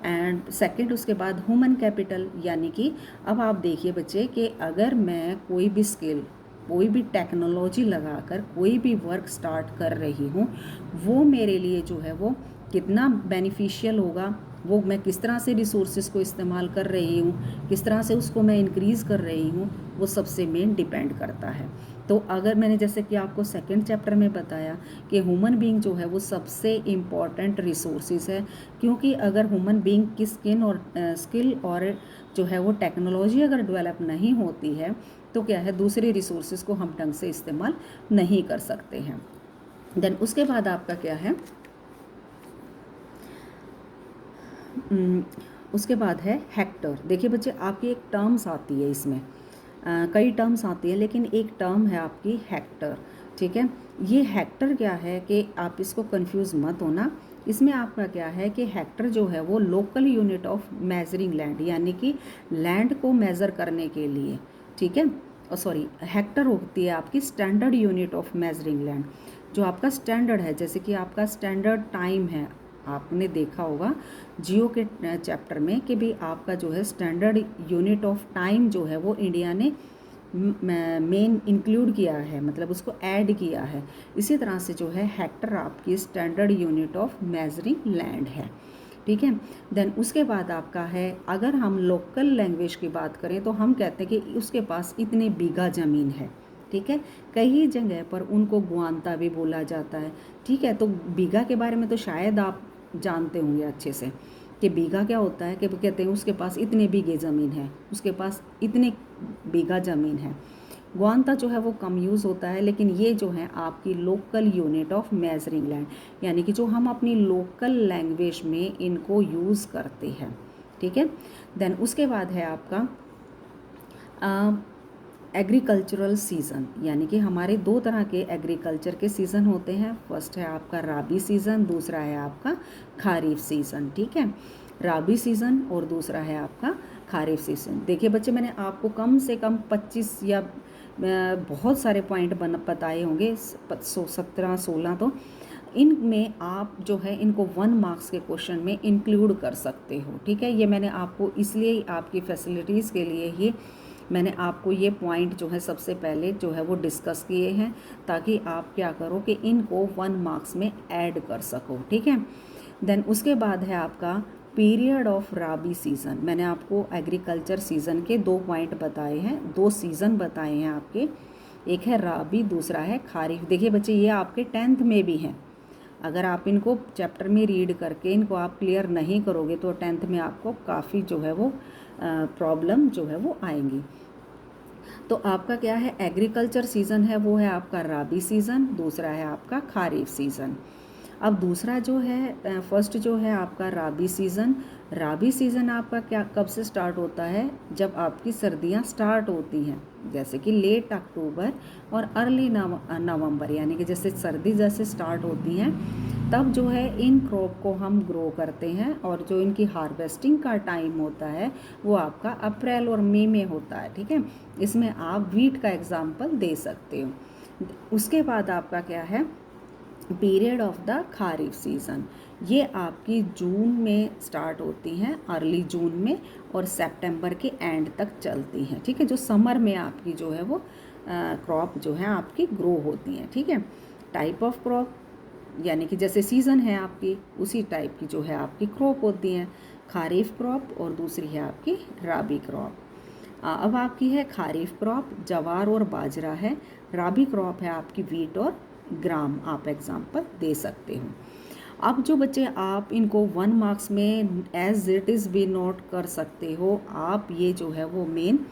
एंड सेकंड उसके बाद ह्यूमन कैपिटल, यानी कि अब आप देखिए बच्चे कि अगर मैं कोई भी स्किल, कोई भी टेक्नोलॉजी लगाकर कोई भी वर्क स्टार्ट कर रही हूँ, वो मेरे लिए जो है वो कितना बेनिफिशियल होगा, वो मैं किस तरह से रिसोर्सेज को इस्तेमाल कर रही हूँ, किस तरह से उसको मैं इंक्रीज़ कर रही हूँ, वो सबसे मेन डिपेंड करता है। तो अगर मैंने जैसे कि आपको सेकंड चैप्टर में बताया कि ह्यूमन बीइंग जो है वो सबसे इम्पॉर्टेंट रिसोर्सेज है, क्योंकि अगर ह्यूमन बीइंग की स्किल और जो है वो टेक्नोलॉजी अगर डेवलप नहीं होती है तो क्या है दूसरे रिसोर्सेज को हम ढंग से इस्तेमाल नहीं कर सकते हैं। देन उसके बाद आपका क्या है, उसके बाद है हेक्टर। देखिए बच्चे आपकी एक टर्म्स आती है इसमें, कई टर्म्स आती है लेकिन एक टर्म है आपकी हेक्टर, ठीक है। ये हेक्टर क्या है कि आप इसको कंफ्यूज मत होना, इसमें आपका क्या है कि हेक्टर जो है वो local unit of measuring land, यानी कि लैंड को मेज़र करने के लिए, ठीक है। और सॉरी, हेक्टर होती है आपकी standard unit of measuring land, जो आपका स्टैंडर्ड है, जैसे कि आपका स्टैंडर्ड टाइम है, आपने देखा होगा जियो के चैप्टर में कि भी आपका जो है स्टैंडर्ड यूनिट ऑफ टाइम जो है वो इंडिया ने मेन इंक्लूड किया है, मतलब उसको ऐड किया है। इसी तरह से जो है हेक्टर आपकी standard unit of measuring land है, ठीक है। देन उसके बाद आपका है, अगर हम लोकल लैंग्वेज की बात करें तो हम कहते हैं कि उसके पास इतने बीघा ज़मीन है, ठीक है। कई जगह पर उनको गुआंता भी बोला जाता है, ठीक है। तो बीघा के बारे में तो शायद आप जानते होंगे अच्छे से कि बीघा क्या होता है, कि वो कहते हैं उसके पास इतने बीघे ज़मीन है, उसके पास इतने बीघा ज़मीन है। गुआंता जो है वो कम यूज़ होता है, लेकिन ये जो है आपकी local unit of measuring land, यानी कि जो हम अपनी लोकल लैंग्वेज में इनको यूज़ करते हैं, ठीक है। देन उसके बाद है आपका एग्रीकल्चरल सीज़न, यानी कि हमारे दो तरह के एग्रीकल्चर के सीज़न होते हैं। फर्स्ट है आपका राबी सीज़न, दूसरा है आपका खारीफ सीज़न, ठीक है। राबी सीज़न और दूसरा है आपका खारीफ सीज़न। देखिए बच्चे मैंने आपको कम से कम 25 या बहुत सारे पॉइंट बताए होंगे, 17-16, तो इनमें आप जो है इनको 1 मार्क्स के क्वेश्चन में इंक्लूड कर सकते हो, ठीक है। ये मैंने आपको इसलिए आपकी फैसिलिटीज़ के लिए ही मैंने आपको ये पॉइंट जो है सबसे पहले जो है वो डिस्कस किए हैं, ताकि आप क्या करो कि इनको 1 मार्क्स में ऐड कर सको, ठीक है। देन उसके बाद है आपका पीरियड ऑफ राबी सीज़न। मैंने आपको एग्रीकल्चर सीज़न के 2 पॉइंट बताए हैं, 2 सीज़न बताए हैं आपके, एक है राबी, दूसरा है खारीफ। देखिए बच्चे ये आपके 10th में भी हैं, अगर आप इनको चैप्टर में रीड करके इनको आप क्लियर नहीं करोगे तो 10th में आपको काफ़ी जो है वो प्रॉब्लम जो है वो आएंगी। तो आपका क्या है, एग्रीकल्चर सीज़न है वो है आपका राबी सीज़न, दूसरा है आपका खारीफ सीज़न। अब दूसरा जो है फर्स्ट जो है आपका राबी सीज़न। राबी सीज़न आपका क्या कब से स्टार्ट होता है, जब आपकी सर्दियां स्टार्ट होती हैं, जैसे कि लेट अक्टूबर और अर्ली नवंबर, यानी कि जैसे सर्दी जैसे स्टार्ट होती हैं तब जो है इन क्रॉप को हम ग्रो करते हैं, और जो इनकी हार्वेस्टिंग का टाइम होता है वो आपका अप्रैल और मई में होता है, ठीक है। इसमें आप वीट का एग्जाम्पल दे सकते हो। उसके बाद आपका क्या है, period of the kharif season. ये आपकी जून में स्टार्ट होती हैं, अर्ली जून में, और सितंबर के एंड तक चलती हैं, ठीक है। जो समर में आपकी जो है वो क्रॉप जो है आपकी ग्रो होती हैं, ठीक है। टाइप ऑफ क्रॉप, यानी कि जैसे सीज़न है आपकी उसी टाइप की जो है आपकी क्रॉप होती हैं, खारीफ क्रॉप और दूसरी है आपकी राबी क्रॉप। अब आपकी है खारीफ क्रॉप, जवार और बाजरा है। राबी क्रॉप है आपकी वीट और ग्राम, आप एग्जाम्पल दे सकते हो। अब जो बच्चे आप इनको 1 मार्क्स में एज इट इज़ भी नोट कर सकते हो, आप ये जो है वो मेन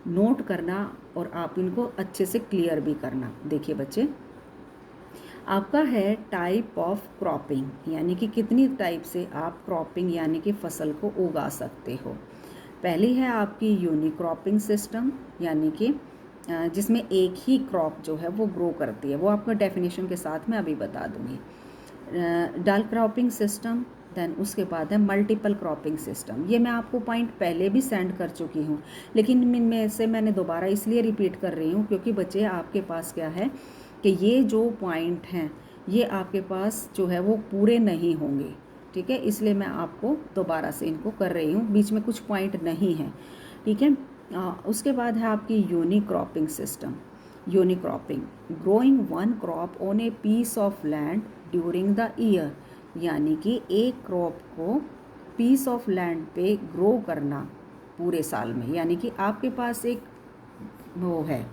नोट करना और आप इनको अच्छे से क्लियर भी करना। देखिए बच्चे आपका है टाइप ऑफ क्रॉपिंग, यानी कि कितनी टाइप से आप क्रॉपिंग यानी कि फसल को उगा सकते हो। पहली है आपकी यूनिक्रॉपिंग सिस्टम, यानी कि जिसमें एक ही क्रॉप जो है वो ग्रो करती है। वो आपको डेफिनेशन के साथ मैं अभी बता दूँगी। डल क्रॉपिंग सिस्टम, देन उसके बाद है मल्टीपल क्रॉपिंग सिस्टम। ये मैं आपको पॉइंट पहले भी सेंड कर चुकी हूँ, लेकिन मैंने दोबारा इसलिए रिपीट कर रही हूँ क्योंकि बच्चे आपके पास क्या है कि ये जो पॉइंट हैं ये आपके पास जो है वो पूरे नहीं होंगे, ठीक है, इसलिए मैं आपको दोबारा से इनको कर रही हूँ, बीच में कुछ पॉइंट नहीं है, ठीक है। उसके बाद है आपकी unicropping system. Unicropping, growing one crop on a piece of land during the year, यानी कि एक क्रॉप को पीस ऑफ लैंड पे ग्रो करना पूरे साल में, यानी कि आपके पास एक वो है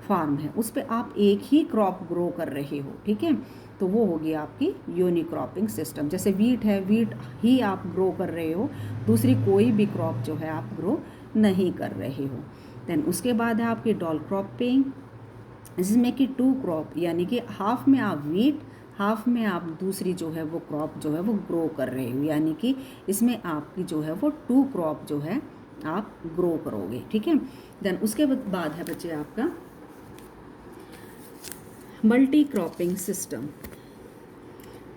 फार्म है, उस पे आप एक ही क्रॉप ग्रो कर रहे हो, ठीक है, तो वो होगी आपकी यूनिक्रॉपिंग सिस्टम। जैसे वीट है, वीट ही आप ग्रो कर रहे हो, दूसरी कोई भी क्रॉप जो है आप ग्रो नहीं कर रहे हो। देन उसके बाद है आपकी डॉल क्रॉपिंग, जिसमें कि टू क्रॉप, यानी कि हाफ में आप वीट, हाफ में आप दूसरी जो है वो क्रॉप जो है वो ग्रो कर रहे हो, यानी कि इसमें आपकी जो है वो टू क्रॉप जो है आप ग्रो करोगे, ठीक है। देन उसके बाद है बच्चे आपका multi cropping system.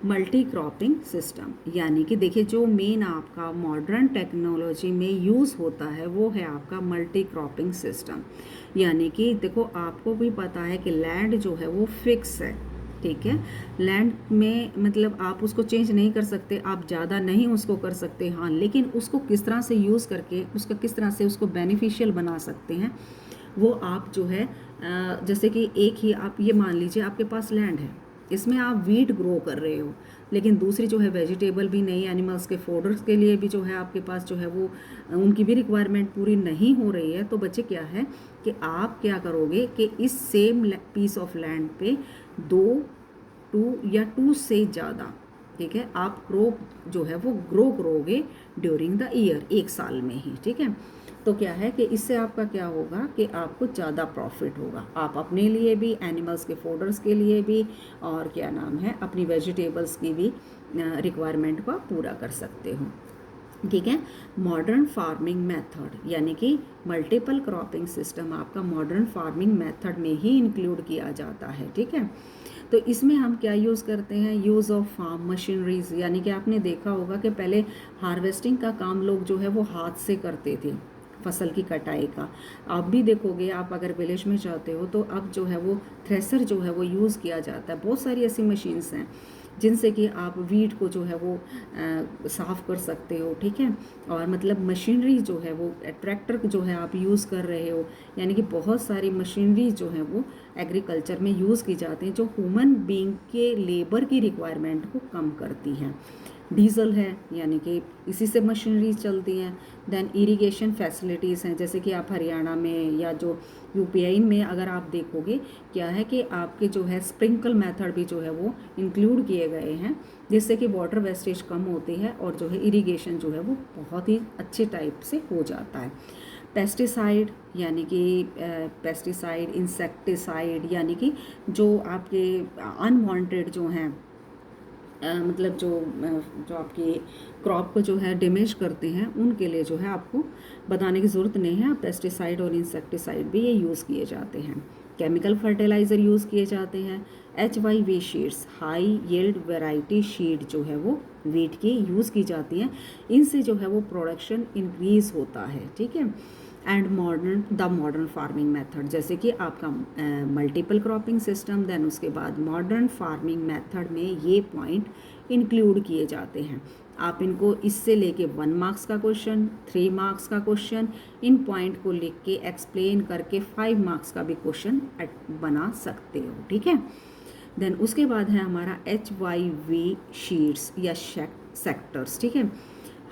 Multi cropping system यानी कि देखिए जो मेन आपका मॉडर्न टेक्नोलॉजी में यूज़ होता है वो है आपका मल्टी क्रॉपिंग सिस्टम। यानी कि देखो आपको भी पता है कि लैंड जो है वो फिक्स है, ठीक है, लैंड में मतलब आप उसको चेंज नहीं कर सकते, आप ज़्यादा नहीं उसको कर सकते, हाँ, लेकिन उसको किस तरह से यूज़ करके उसका किस तरह से उसको बेनिफिशियल बना सकते हैं वो आप जो है जैसे कि एक ही आप ये मान लीजिए आपके पास लैंड है, इसमें आप वीट ग्रो कर रहे हो, लेकिन दूसरी जो है वेजिटेबल भी नहीं, एनिमल्स के फोडर्स के लिए भी जो है आपके पास जो है वो उनकी भी रिक्वायरमेंट पूरी नहीं हो रही है, तो बच्चे क्या है कि आप क्या करोगे कि इस सेम पीस ऑफ लैंड पे टू या टू से ज़्यादा, ठीक है, आप क्रॉप जो है वो ग्रो करोगे ड्यूरिंग द ईयर, एक साल में ही, ठीक है। तो क्या है कि इससे आपका क्या होगा कि आपको ज़्यादा प्रॉफिट होगा, आप अपने लिए भी, एनिमल्स के फोडर्स के लिए भी, और क्या नाम है अपनी वेजिटेबल्स की भी रिक्वायरमेंट को आप पूरा कर सकते हो, ठीक है। मॉडर्न फार्मिंग मेथड यानी कि मल्टीपल क्रॉपिंग सिस्टम आपका मॉडर्न फार्मिंग मेथड में ही इंक्लूड किया जाता है, ठीक है। तो इसमें हम क्या यूज़ करते हैं, यूज़ ऑफ फार्म मशीनरीज, यानी कि आपने देखा होगा कि पहले हार्वेस्टिंग का काम लोग जो है वो हाथ से करते थे, फसल की कटाई का। आप भी देखोगे, आप अगर विलेज में जाते हो तो अब जो है वो थ्रेसर जो है वो यूज़ किया जाता है, बहुत सारी ऐसी मशीन्स हैं जिनसे कि आप वीट को जो है वो साफ़ कर सकते हो, ठीक है। और मतलब मशीनरी जो है वो ट्रैक्टर जो है आप यूज़ कर रहे हो, यानी कि बहुत सारी मशीनरी जो है वो एग्रीकल्चर में यूज़ की जाती हैं जो ह्यूमन बीइंग के लेबर की रिक्वायरमेंट को कम करती हैं। डीजल है, यानी कि इसी से मशीनरी चलती हैं। देन इरिगेशन फैसिलिटीज़ हैं, जैसे कि आप हरियाणा में या जो यूपीआई में अगर आप देखोगे क्या है कि आपके जो है स्प्रिंकल मेथड भी जो है वो इंक्लूड किए गए हैं, जिससे कि वाटर वेस्टेज कम होती है और जो है इरिगेशन जो है वो बहुत ही अच्छे टाइप से हो जाता है। पेस्टिसाइड यानी कि पेस्टिसाइड, इंसेक्टिसाइड, यानी कि जो आपके अनवांटेड जो हैं मतलब जो आपकी क्रॉप को जो है डैमेज करते हैं उनके लिए जो है आपको बताने की ज़रूरत नहीं है, पेस्टिसाइड और इंसेक्टिसाइड भी ये यूज़ किए जाते हैं। केमिकल फर्टिलाइज़र यूज़ किए जाते हैं। HYV शीड्स, हाई यील्ड वैरायटी शीड जो है वो वीट की यूज़ की जाती हैं, इनसे जो है वो प्रोडक्शन इंक्रीज़ होता है, ठीक है। एंड मॉडर्न फार्मिंग मेथड, जैसे कि आपका मल्टीपल क्रॉपिंग सिस्टम, देन उसके बाद मॉडर्न फार्मिंग मेथड में ये पॉइंट इंक्लूड किए जाते हैं। आप इनको इससे लेके 1 मार्क्स का क्वेश्चन, 3 मार्क्स का क्वेश्चन, इन पॉइंट को लिख के एक्सप्लेन करके 5 मार्क्स का भी क्वेश्चन बना सकते हो, ठीक है। देन उसके बाद है हमारा HYV शीड्स या सेक्टर्स, ठीक है,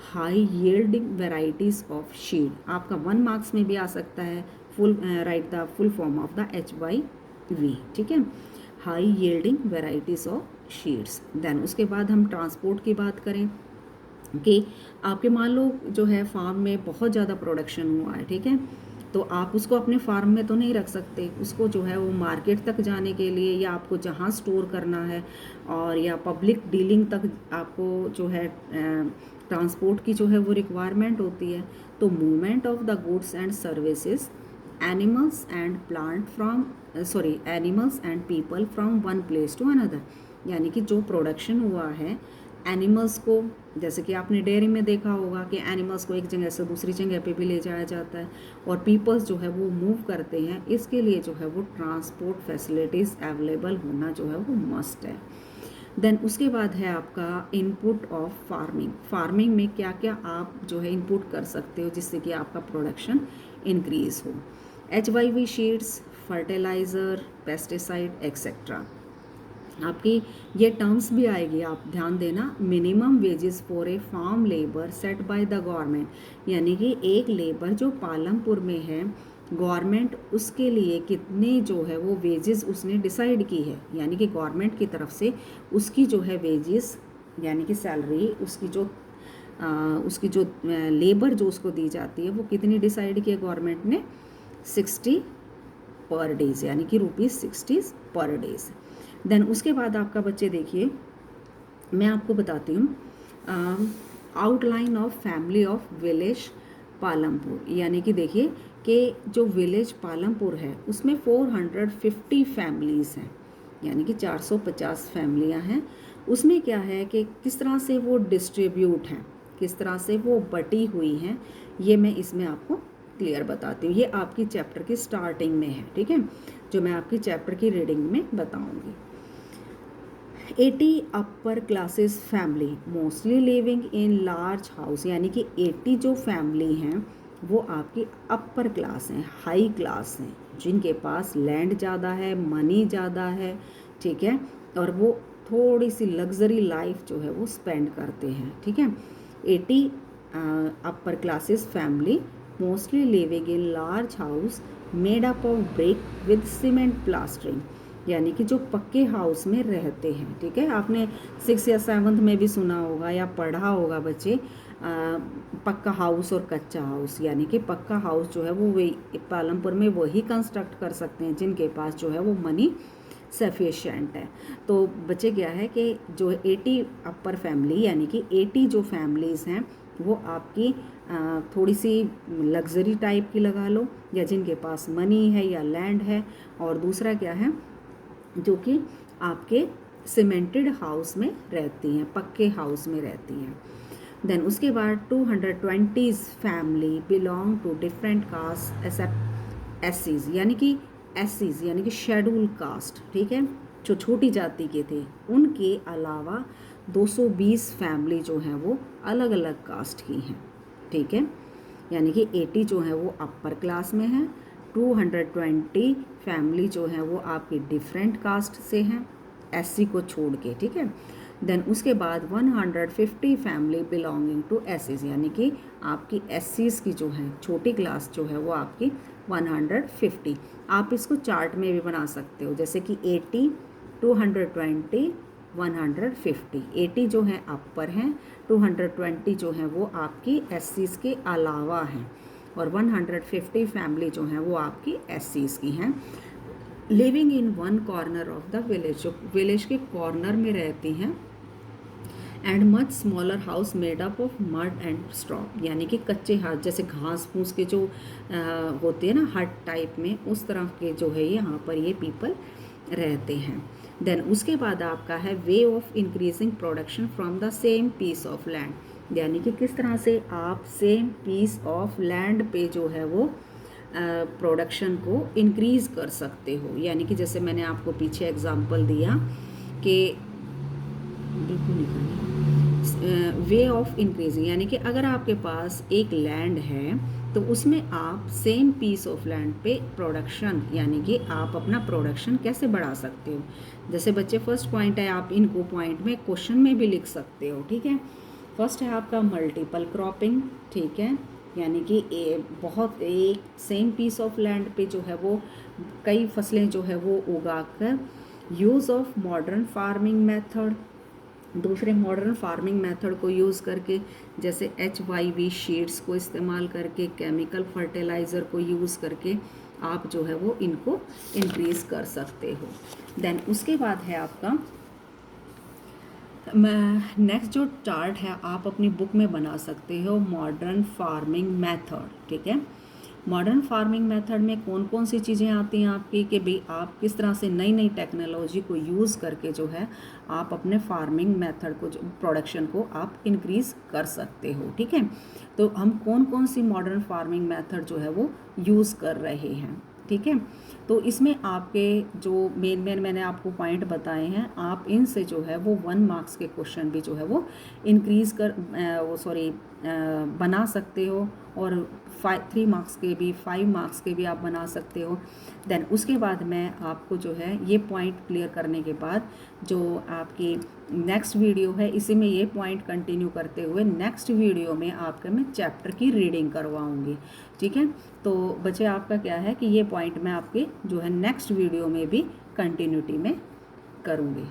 high yielding varieties of seed, आपका 1 मार्क्स में भी आ सकता है। Full write the full form of the HYV, ठीक है, high yielding varieties of seeds. Then उसके बाद हम ट्रांसपोर्ट की बात करें कि आपके मान लो जो है फार्म में बहुत ज़्यादा प्रोडक्शन हुआ है, ठीक है, तो आप उसको अपने फार्म में तो नहीं रख सकते, उसको जो है वो मार्केट तक जाने के लिए या आपको जहाँ स्टोर करना है और या पब्लिक डीलिंग तक आपको जो है ट्रांसपोर्ट की जो है वो रिक्वायरमेंट होती है। तो movement of the goods and services animals and plant from animals and people from one place to another, यानी कि जो प्रोडक्शन हुआ है एनिमल्स को, जैसे कि आपने डेयरी में देखा होगा कि एनिमल्स को एक जगह से दूसरी जगह पे भी ले जाया जाता है, और पीपल्स जो है वो मूव करते हैं, इसके लिए जो है वो ट्रांसपोर्ट फैसिलिटीज़ अवेलेबल होना जो है वो मस्ट है। देन उसके बाद है आपका इनपुट ऑफ फार्मिंग। फार्मिंग में क्या क्या आप जो है इनपुट कर सकते हो जिससे कि आपका प्रोडक्शन इंक्रीज़ हो। HYV seeds, fertiliser, pesticide etcetera, आपकी ये टर्म्स भी आएगी, आप ध्यान देना। Minimum wages for a farm labour set by the government, यानी कि एक लेबर जो पालमपुर में है, गवर्नमेंट उसके लिए कितने जो है वो वेजेस उसने डिसाइड की है, यानी कि गवर्नमेंट की तरफ से उसकी जो है वेजेस यानी कि सैलरी उसकी जो लेबर जो उसको दी जाती है वो कितनी डिसाइड की है गवर्नमेंट ने, 60 पर डेज, यानी कि ₹60 पर डेज। देन उसके बाद आपका बच्चे देखिए, मैं आपको बताती हूँ outline of family of village Palampur, यानी कि देखिए कि जो विलेज पालमपुर है उसमें 450 फैमिलीज़ हैं, यानी कि 450 फैमिलियाँ हैं। उसमें क्या है कि किस तरह से वो डिस्ट्रीब्यूट हैं, किस तरह से वो बटी हुई हैं, ये मैं इसमें आपको क्लियर बताती हूँ। ये आपकी चैप्टर की स्टार्टिंग में है, ठीक है, जो मैं आपकी चैप्टर की रीडिंग में बताऊँगी। 80 upper classes family mostly living in large house, यानी कि 80 जो फैमिली हैं वो आपकी अपर क्लास हैं, हाई क्लास हैं, जिनके पास लैंड ज़्यादा है, मनी ज़्यादा है, ठीक है, और वो थोड़ी सी लग्जरी लाइफ जो है वो स्पेंड करते हैं, ठीक है। 80 upper classes family mostly living in large house made up of brick with cement plastering, यानी कि जो पक्के हाउस में रहते हैं, ठीक है। आपने 6 या 7th में भी सुना होगा या पढ़ा होगा बच्चे, पक्का हाउस और कच्चा हाउस, यानी कि पक्का हाउस जो है वो वही पालमपुर में वही कंस्ट्रक्ट कर सकते हैं जिनके पास जो है वो मनी सफिशिएंट है। तो बच्चे क्या है कि जो 80 अपर फैमिली यानी कि 80 जो फैमिलीज़ हैं वो आपकी थोड़ी सी लग्जरी टाइप की लगा लो, या जिनके पास मनी है या लैंड है, और दूसरा क्या है जो कि आपके सीमेंटेड हाउस में रहती हैं, पक्के हाउस में रहती हैं। देन उसके बाद 220 family belong to different caste except एससीज, यानी कि एससीज यानी कि शेड्यूल कास्ट, ठीक है, जो छोटी जाति के थे, उनके अलावा 220 फैमिली जो हैं वो अलग अलग कास्ट की हैं, ठीक है, यानी कि 80 जो है वो अपर क्लास में है, 220 फैमिली जो है वो आपकी डिफरेंट कास्ट से हैं, एससी को छोड़ के, ठीक है। देन उसके बाद 150 फैमिली बिलोंगिंग टू एससीज, यानी कि आपकी एससीज की जो है छोटी क्लास जो है वो आपकी 150। आप इसको चार्ट में भी बना सकते हो, जैसे कि 80, 220, 150। 80 जो है अपर हैं, 220 जो है वो आपकी एससीज के अलावा हैं, और 150 फैमिली जो हैं वो आपकी एससीज की हैं। Living in one corner of the village, जो विलेज के कॉर्नर में रहती हैं, and much smaller house made up of mud and straw, यानी कि कच्चे हाथ जैसे घास फूस के जो होते हैं ना हट टाइप में, उस तरह के जो है यहाँ पर ये पीपल रहते हैं। देन उसके बाद आपका है way of increasing production from the same piece of land, यानी कि किस तरह से आप सेम पीस ऑफ लैंड पे जो है वो प्रोडक्शन को इंक्रीज़ कर सकते हो, यानी कि जैसे मैंने आपको पीछे एग्जांपल दिया कि वे ऑफ इंक्रीजिंग, यानी कि अगर आपके पास एक लैंड है तो उसमें आप सेम पीस ऑफ लैंड पे प्रोडक्शन, यानी कि आप अपना प्रोडक्शन कैसे बढ़ा सकते हो। जैसे बच्चे फर्स्ट पॉइंट है, आप इनको पॉइंट में क्वेश्चन में भी लिख सकते हो, ठीक है। फर्स्ट है आपका मल्टीपल क्रॉपिंग, ठीक है, यानी कि बहुत एक सेम पीस ऑफ लैंड पे जो है वो कई फसलें जो है वो उगाकर। Use of modern farming method, दूसरे मॉडर्न फार्मिंग मेथड को यूज़ करके, जैसे HYV शीट्स को इस्तेमाल करके, केमिकल फर्टिलाइज़र को यूज़ करके आप जो है वो इनको इंक्रीज़ कर सकते हो। देन उसके बाद है आपका नेक्स्ट जो चार्ट है आप अपनी बुक में बना सकते हो, मॉडर्न फार्मिंग मेथड, ठीक है। मॉडर्न फार्मिंग मेथड में कौन कौन सी चीज़ें आती हैं आपकी कि भाई आप किस तरह से नई नई टेक्नोलॉजी को यूज़ करके जो है आप अपने फार्मिंग मेथड को प्रोडक्शन को आप इंक्रीज़ कर सकते हो। ठीक है, तो हम कौन कौन सी मॉडर्न फार्मिंग मेथड जो है वो यूज़ कर रहे हैं। ठीक है, तो इसमें आपके जो मेन मैंने आपको पॉइंट बताए हैं, आप इनसे जो है वो 1 मार्क्स के क्वेश्चन भी जो है वो इंक्रीज़ कर बना सकते हो, और 3 मार्क्स के भी 5 मार्क्स के भी आप बना सकते हो। देन उसके बाद मैं आपको जो है ये पॉइंट क्लियर करने के बाद जो आपकी नेक्स्ट वीडियो है इसी में ये पॉइंट कंटिन्यू करते हुए नेक्स्ट वीडियो में आपका मैं चैप्टर की रीडिंग करवाऊँगी। ठीक है, तो बच्चे आपका क्या है कि ये पॉइंट मैं आपके जो है नेक्स्ट वीडियो में भी कंटिन्यूटी में करूँगी।